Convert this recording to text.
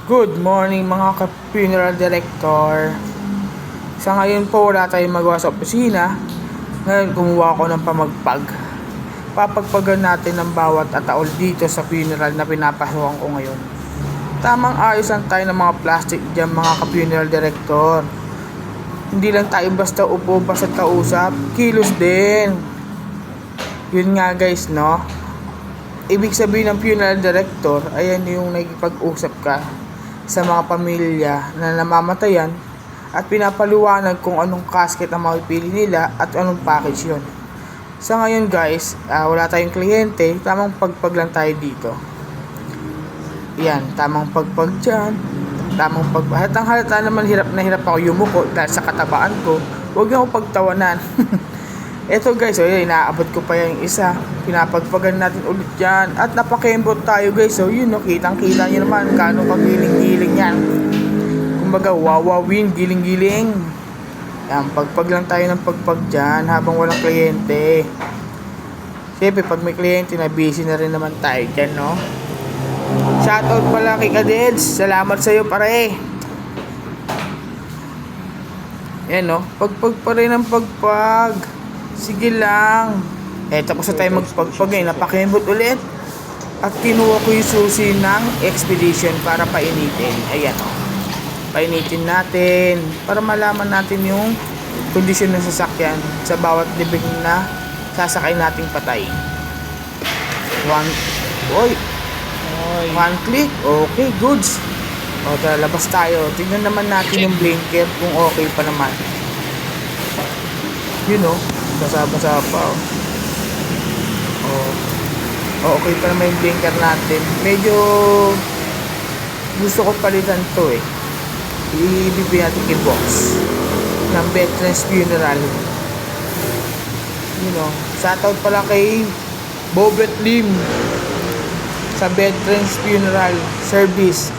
Good morning mga ka-funeral director. Sa ngayon po wala tayong magawa sa opisina. Ngayon kumuha ako ng pamagpag. Papagpagan natin ng bawat ataol dito sa funeral na pinapasukan ko ngayon. Tamang ayos lang tayo ng mga plastic dyan mga ka-funeral director. Hindi lang tayo basta upo basta kausap, kilos din. Yun nga guys, no? Ibig sabihin ng funeral director, ayan yung nagipag-usap ka sa mga pamilya na namamatayan at pinapaliwanag kung anong casket ang mapipili nila at anong package yun. Sa ngayon guys, wala tayong kliyente, tamang pagpag lang tayo dito. Yan, tamang pagpag dyan, tamang pagpag. Halata naman hirap na hirap ako yumuko dahil sa katabaan ko. Huwag niyo ako pagtawanan. Eto guys, inaabot ko pa yung isa. Pinapagpagan natin ulit yan. At napakembot tayo guys. So yun, no, kitang-kita nyo naman kano kagiling-giling yan. Kumbaga, wawawin, giling-giling. Yan, pagpag lang tayo ng pagpag dyan habang walang kliyente. Siyempre, pag may kliyente na busy na rin naman tayo dyan, no? Shoutout pala kay Kadeds. Salamat sa'yo, pare. Yan, no? Pagpag pa rin ang pagpag. Sige lang. Tapos na tayo magpagpag eh. Napakembot ulit. At kinuha ko yung susi ng expedition para painitin. Ayan o. Painitin natin. Para malaman natin yung kondisyon ng sasakyan sa bawat libing na sasakay nating patay. One click. Okay, goods. O, tara, labas tayo. Tingnan naman natin yung blinker kung okay pa naman. You know, basa-basa pa. Okay pa naman yung blinker natin. Medyo gusto ko palitan to eh. Ibibigay natin kay box ng Veterans Funeral. You know, shoutout pala kay Bobet Lim sa Veterans Funeral Service.